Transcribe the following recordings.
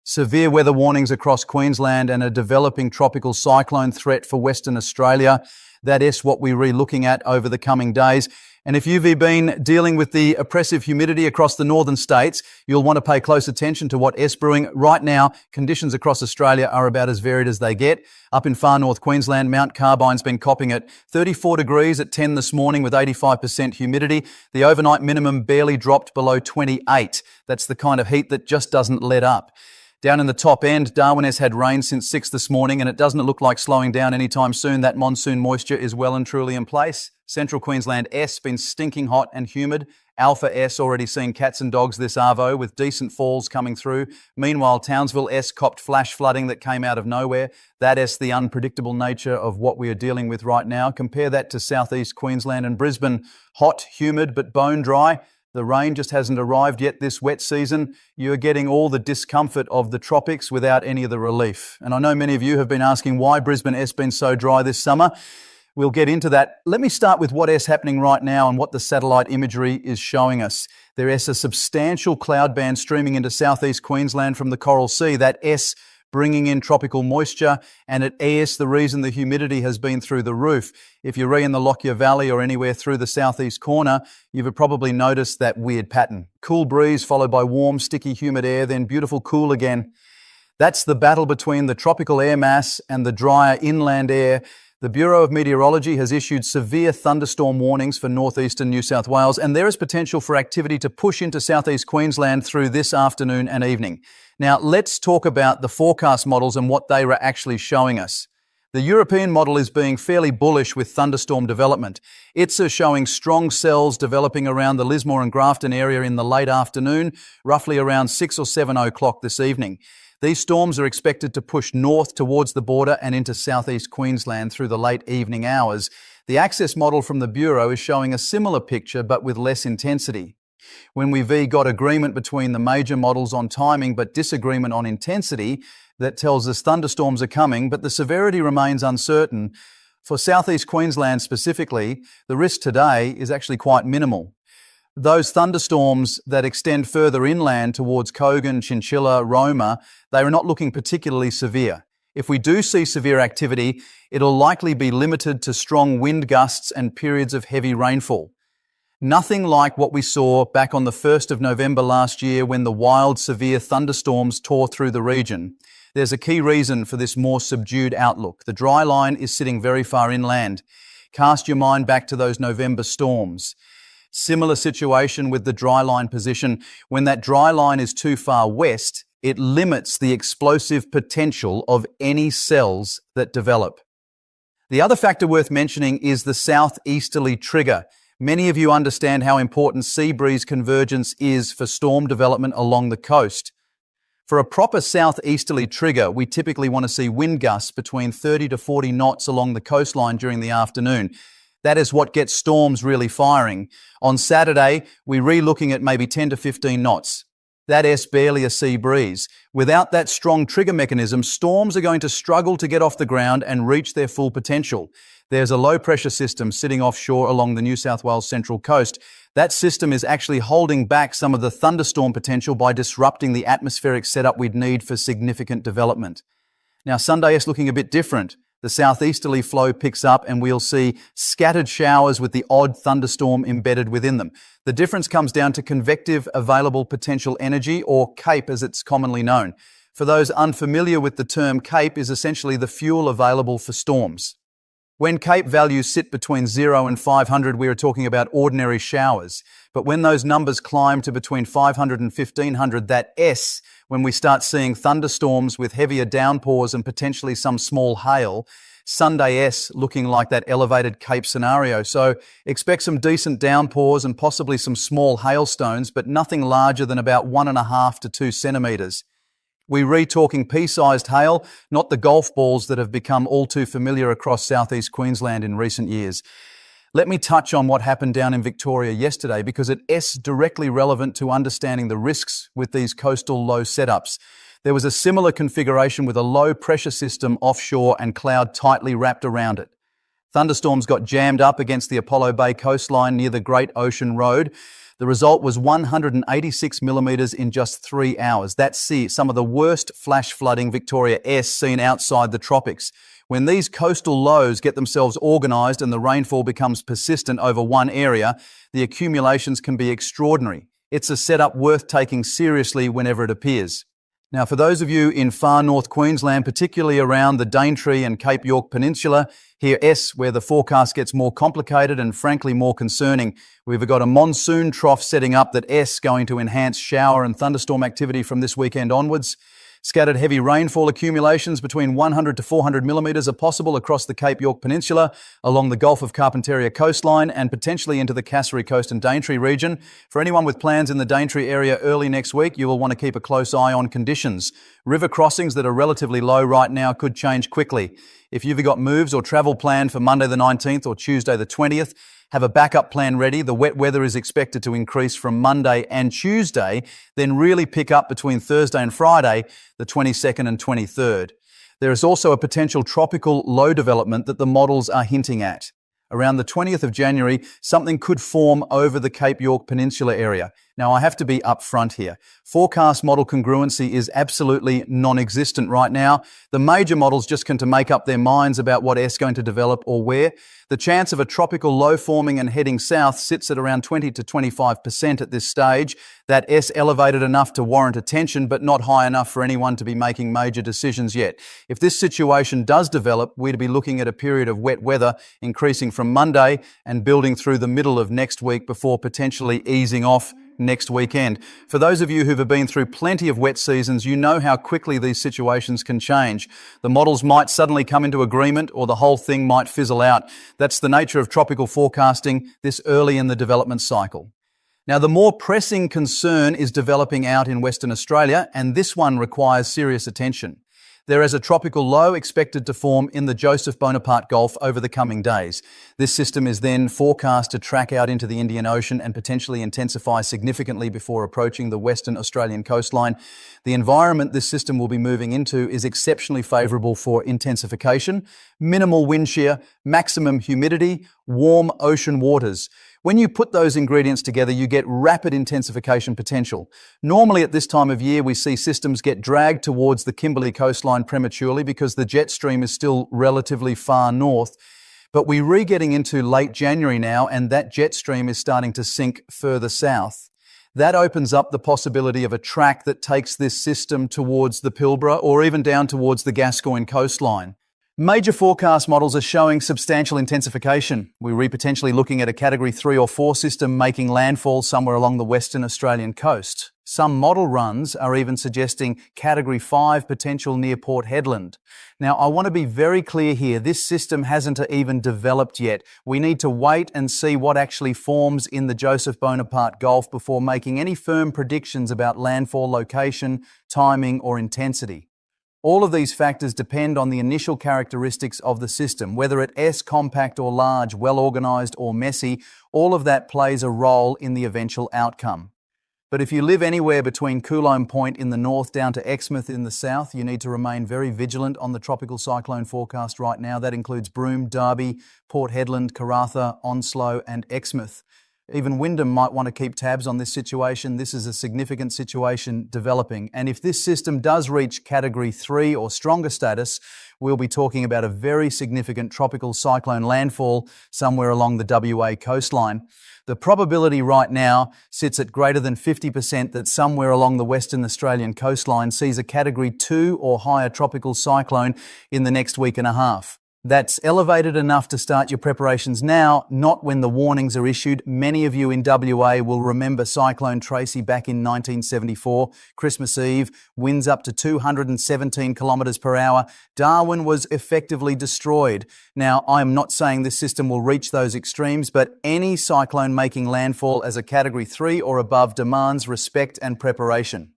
severe weather warnings across Queensland and a developing tropical cyclone threat for Western Australia. That is what we're re-looking at over the coming days. And if you've been dealing with the oppressive humidity across the northern states, you'll want to pay close attention to what is brewing. Right now, conditions across Australia are about as varied as they get. Up in Far North Queensland, Mount Carbine's been copping at 34 degrees at 10 this morning with 85% humidity. The overnight minimum barely dropped below 28. That's the kind of heat that just doesn't let up. Down in the top end, Darwin has had rain since 6 this morning and it doesn't look like slowing down anytime soon. That monsoon moisture is well and truly in place. Central Queensland S been stinking hot and humid. Alpha S already seen cats and dogs this arvo with decent falls coming through. Meanwhile, Townsville S copped flash flooding that came out of nowhere. That is the unpredictable nature of what we are dealing with right now. Compare that to southeast Queensland and Brisbane. Hot, humid, but bone dry. The rain just hasn't arrived yet this wet season. You're getting all the discomfort of the tropics without any of the relief. And I know many of you have been asking why Brisbane S been so dry this summer. We'll get into that. Let me start with what is happening right now and what the satellite imagery is showing us. There is a substantial cloud band streaming into southeast Queensland from the Coral Sea. That S bringing in tropical moisture, and at AS, the reason the humidity has been through the roof. If you're in the Lockyer Valley or anywhere through the southeast corner, you've probably noticed that weird pattern. Cool breeze followed by warm, sticky, humid air, then beautiful cool again. That's the battle between the tropical air mass and the drier inland air. The Bureau of Meteorology has issued severe thunderstorm warnings for northeastern New South Wales, and there is potential for activity to push into southeast Queensland through this afternoon and evening. Now, let's talk about the forecast models and what they are actually showing us. The European model is being fairly bullish with thunderstorm development. It's showing strong cells developing around the Lismore and Grafton area in the late afternoon, roughly around 6 or 7 o'clock this evening. These storms are expected to push north towards the border and into southeast Queensland through the late evening hours. The access model from the Bureau is showing a similar picture but with less intensity. When we've got agreement between the major models on timing but disagreement on intensity, that tells us thunderstorms are coming, but the severity remains uncertain. For southeast Queensland specifically, the risk today is actually quite minimal. Those thunderstorms that extend further inland towards Kogan, Chinchilla, Roma, they are not looking particularly severe. If we do see severe activity, it'll likely be limited to strong wind gusts and periods of heavy rainfall. Nothing like what we saw back on the 1st of November last year when the wild, severe thunderstorms tore through the region. There's a key reason for this more subdued outlook. The dry line is sitting very far inland. Cast your mind back to those November storms. Similar situation with the dry line position. When that dry line is too far west, it limits the explosive potential of any cells that develop. The other factor worth mentioning is the southeasterly trigger. Many of you understand how important sea breeze convergence is for storm development along the coast. For a proper southeasterly trigger, we typically want to see wind gusts between 30 to 40 knots along the coastline during the afternoon. That is what gets storms really firing. On Saturday, we're re-looking at maybe 10 to 15 knots. That is barely a sea breeze. Without that strong trigger mechanism, storms are going to struggle to get off the ground and reach their full potential. There's a low pressure system sitting offshore along the New South Wales Central Coast. That system is actually holding back some of the thunderstorm potential by disrupting the atmospheric setup we'd need for significant development. Now, Sunday is looking a bit different. The southeasterly flow picks up and we'll see scattered showers with the odd thunderstorm embedded within them. The difference comes down to convective available potential energy, or CAPE as it's commonly known. For those unfamiliar with the term, CAPE is essentially the fuel available for storms. When CAPE values sit between 0 and 500, we are talking about ordinary showers. But when those numbers climb to between 500 and 1500, that S, when we start seeing thunderstorms with heavier downpours and potentially some small hail, Sunday S looking like that elevated CAPE scenario. So expect some decent downpours and possibly some small hailstones, but nothing larger than about 1.5 to 2 centimetres. We're talking pea-sized hail, not the golf balls that have become all too familiar across southeast Queensland in recent years. Let me touch on what happened down in Victoria yesterday because it is directly relevant to understanding the risks with these coastal low setups. There was a similar configuration with a low pressure system offshore and cloud tightly wrapped around it. Thunderstorms got jammed up against the Apollo Bay coastline near the Great Ocean Road. The result was 186 millimetres in just 3 hours. That's some of the worst flash flooding Victoria S seen outside the tropics. When these coastal lows get themselves organised and the rainfall becomes persistent over one area, the accumulations can be extraordinary. It's a setup worth taking seriously whenever it appears. Now, for those of you in Far North Queensland, particularly around the Daintree and Cape York Peninsula, here S, where the forecast gets more complicated and frankly more concerning. We've got a monsoon trough setting up that S going to enhance shower and thunderstorm activity from this weekend onwards. Scattered heavy rainfall accumulations between 100 to 400 millimetres are possible across the Cape York Peninsula, along the Gulf of Carpentaria coastline and potentially into the Cassowary Coast and Daintree region. For anyone with plans in the Daintree area early next week, you will want to keep a close eye on conditions. River crossings that are relatively low right now could change quickly. If you've got moves or travel planned for Monday the 19th or Tuesday the 20th, have a backup plan ready. The wet weather is expected to increase from Monday and Tuesday, then really pick up between Thursday and Friday, the 22nd and 23rd. There is also a potential tropical low development that the models are hinting at. Around the 20th of January, something could form over the Cape York Peninsula area. Now, I have to be upfront here. Forecast model congruency is absolutely non-existent right now. The major models just can to make up their minds about what S is going to develop or where. The chance of a tropical low forming and heading south sits at around 20 to 25% at this stage. That S elevated enough to warrant attention, but not high enough for anyone to be making major decisions yet. If this situation does develop, we'd be looking at a period of wet weather increasing from Monday and building through the middle of next week before potentially easing off next weekend. For those of you who have been through plenty of wet seasons, you know how quickly these situations can change. The models might suddenly come into agreement or the whole thing might fizzle out. That's the nature of tropical forecasting this early in the development cycle. Now, the more pressing concern is developing out in Western Australia, and this one requires serious attention. There is a tropical low expected to form in the Joseph Bonaparte Gulf over the coming days. This system is then forecast to track out into the Indian Ocean and potentially intensify significantly before approaching the Western Australian coastline. The environment this system will be moving into is exceptionally favourable for intensification, minimal wind shear, maximum humidity, warm ocean waters. When you put those ingredients together, you get rapid intensification potential. Normally at this time of year, we see systems get dragged towards the Kimberley coastline prematurely because the jet stream is still relatively far north. But we're getting into late January now, and that jet stream is starting to sink further south. That opens up the possibility of a track that takes this system towards the Pilbara or even down towards the Gascoyne coastline. Major forecast models are showing substantial intensification. We're potentially looking at a Category 3 or 4 system making landfall somewhere along the Western Australian coast. Some model runs are even suggesting Category 5 potential near Port Hedland. Now, I want to be very clear here. This system hasn't even developed yet. We need to wait and see what actually forms in the Joseph Bonaparte Gulf before making any firm predictions about landfall location, timing, or intensity. All of these factors depend on the initial characteristics of the system, whether it is compact or large, well-organised or messy. All of that plays a role in the eventual outcome. But if you live anywhere between Coulomb Point in the north down to Exmouth in the south, you need to remain very vigilant on the tropical cyclone forecast right now. That includes Broome, Derby, Port Hedland, Karratha, Onslow and Exmouth. Even Wyndham might want to keep tabs on this situation. This is a significant situation developing. And if this system does reach Category 3 or stronger status, we'll be talking about a very significant tropical cyclone landfall somewhere along the WA coastline. The probability right now sits at greater than 50% that somewhere along the Western Australian coastline sees a Category 2 or higher tropical cyclone in the next week and a half. That's elevated enough to start your preparations now, not when the warnings are issued. Many of you in WA will remember Cyclone Tracy back in 1974, Christmas Eve, winds up to 217 kilometres per hour. Darwin was effectively destroyed. Now, I'm not saying this system will reach those extremes, but any cyclone making landfall as a Category 3 or above demands respect and preparation.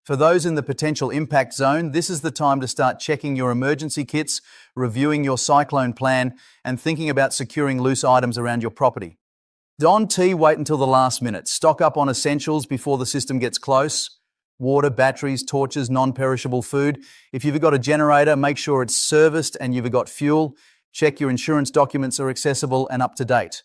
For those in the potential impact zone, this is the time to start checking your emergency kits, reviewing your cyclone plan, and thinking about securing loose items around your property. Don't wait until the last minute. Stock up on essentials before the system gets close. Water, batteries, torches, non-perishable food. If you've got a generator, make sure it's serviced and you've got fuel. Check your insurance documents are accessible and up to date.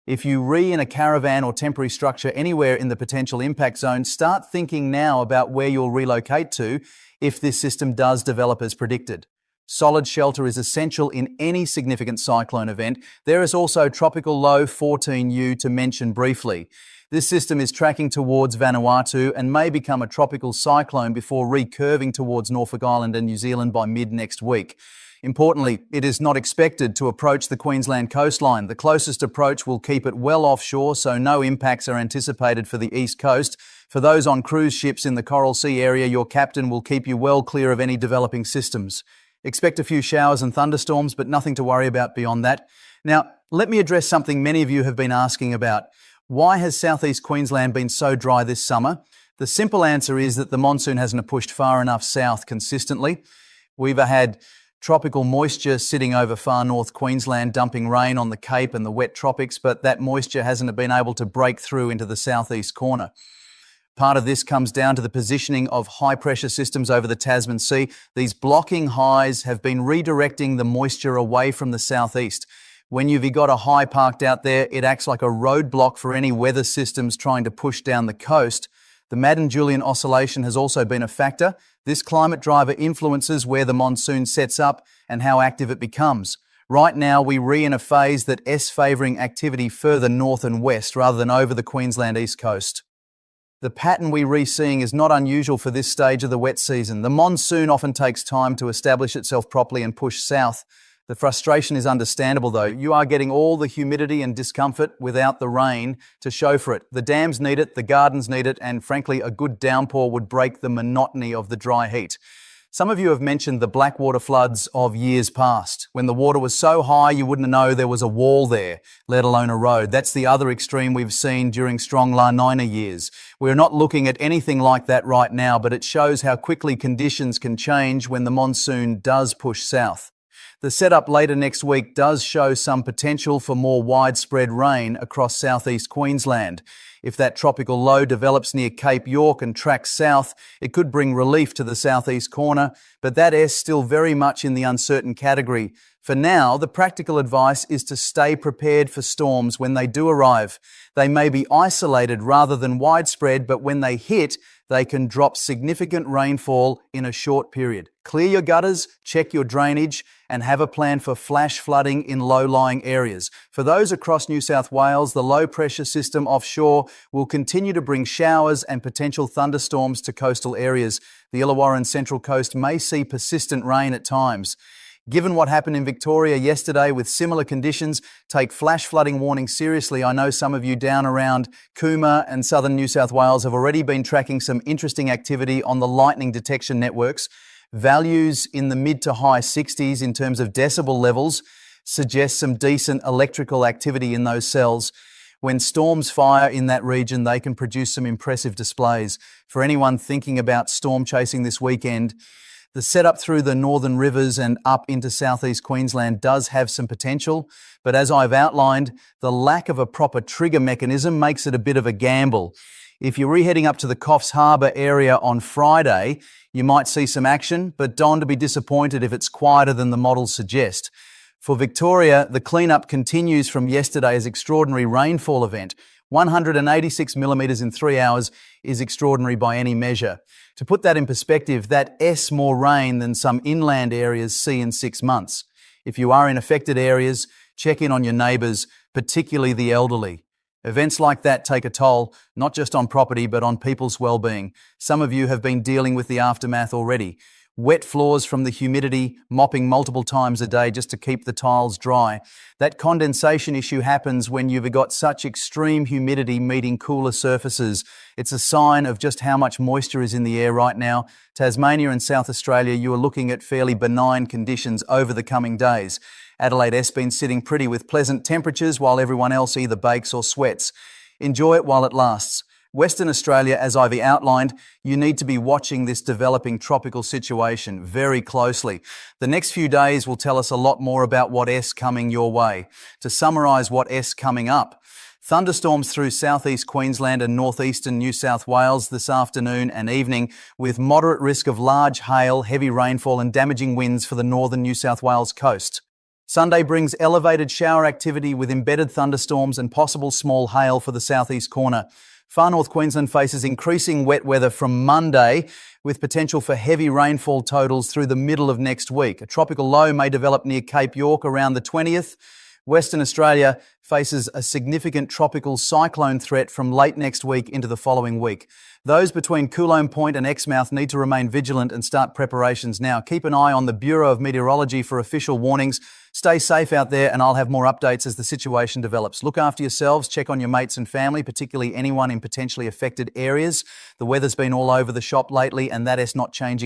If you in a caravan or temporary structure anywhere in the potential impact zone, start thinking now about where you'll relocate to if this system does develop as predicted. Solid shelter is essential in any significant cyclone event. There is also tropical low 14U to mention briefly. This system is tracking towards Vanuatu and may become a tropical cyclone before recurving towards Norfolk Island and New Zealand by mid next week. Importantly, it is not expected to approach the Queensland coastline. The closest approach will keep it well offshore, so no impacts are anticipated for the east coast. For those on cruise ships in the Coral Sea area, your captain will keep you well clear of any developing systems. Expect a few showers and thunderstorms, but nothing to worry about beyond that. Now, let me address something many of you have been asking about. Why has southeast Queensland been so dry this summer? The simple answer is that the monsoon hasn't pushed far enough south consistently. We've had tropical moisture sitting over far north Queensland, dumping rain on the Cape and the wet tropics, but that moisture hasn't been able to break through into the southeast corner. Part of this comes down to the positioning of high-pressure systems over the Tasman Sea. These blocking highs have been redirecting the moisture away from the southeast. When you've got a high parked out there, it acts like a roadblock for any weather systems trying to push down the coast. The Madden-Julian oscillation has also been a factor. This climate driver influences where the monsoon sets up and how active it becomes. Right now, we're in a phase that is favouring activity further north and west rather than over the Queensland east coast. The pattern we're seeing is not unusual for this stage of the wet season. The monsoon often takes time to establish itself properly and push south. The frustration is understandable though. You are getting all the humidity and discomfort without the rain to show for it. The dams need it, the gardens need it, and frankly, a good downpour would break the monotony of the dry heat. Some of you have mentioned the blackwater floods of years past. When the water was so high, you wouldn't know there was a wall there, let alone a road. That's the other extreme we've seen during strong La Nina years. We're not looking at anything like that right now, but it shows how quickly conditions can change when the monsoon does push south. The setup later next week does show some potential for more widespread rain across southeast Queensland. If that tropical low develops near Cape York and tracks south, it could bring relief to the southeast corner, but that is still very much in the uncertain category. For now, the practical advice is to stay prepared for storms when they do arrive. They may be isolated rather than widespread, but when they hit, they can drop significant rainfall in a short period. Clear your gutters, check your drainage, and have a plan for flash flooding in low-lying areas. For those across New South Wales, the low-pressure system offshore will continue to bring showers and potential thunderstorms to coastal areas. The Illawarra and Central Coast may see persistent rain at times. Given what happened in Victoria yesterday with similar conditions, take flash flooding warnings seriously. I know some of you down around Cooma and southern New South Wales have already been tracking some interesting activity on the lightning detection networks. Values in the mid to high 60s in terms of decibel levels suggest some decent electrical activity in those cells. When storms fire in that region, they can produce some impressive displays. For anyone thinking about storm chasing this weekend, the setup through the northern rivers and up into southeast Queensland does have some potential, but as I've outlined, the lack of a proper trigger mechanism makes it a bit of a gamble. If you're heading up to the Coffs Harbour area on Friday, you might see some action, but don't be disappointed if it's quieter than the models suggest. For Victoria, the cleanup continues from yesterday's extraordinary rainfall event. 186 millimetres in 3 hours is extraordinary by any measure. To put that in perspective, that's more rain than some inland areas see in 6 months. If you are in affected areas, check in on your neighbours, particularly the elderly. Events like that take a toll, not just on property, but on people's well-being. Some of you have been dealing with the aftermath already. Wet floors from the humidity, mopping multiple times a day just to keep the tiles dry. That condensation issue happens when you've got such extreme humidity meeting cooler surfaces. It's a sign of just how much moisture is in the air right now. Tasmania and South Australia, you are looking at fairly benign conditions over the coming days. Adelaide has been sitting pretty with pleasant temperatures while everyone else either bakes or sweats. Enjoy it while it lasts. Western Australia, as I've outlined, you need to be watching this developing tropical situation very closely. The next few days will tell us a lot more about what is coming your way. To summarise what is coming up, thunderstorms through southeast Queensland and northeastern New South Wales this afternoon and evening, with moderate risk of large hail, heavy rainfall and damaging winds for the northern New South Wales coast. Sunday brings elevated shower activity with embedded thunderstorms and possible small hail for the southeast corner. Far North Queensland faces increasing wet weather from Monday, with potential for heavy rainfall totals through the middle of next week. A tropical low may develop near Cape York around the 20th. Western Australia faces a significant tropical cyclone threat from late next week into the following week. Those between Coulomb Point and Exmouth need to remain vigilant and start preparations now. Keep an eye on the Bureau of Meteorology for official warnings. Stay safe out there, and I'll have more updates as the situation develops. Look after yourselves, check on your mates and family, particularly anyone in potentially affected areas. The weather's been all over the shop lately, and that is not changing.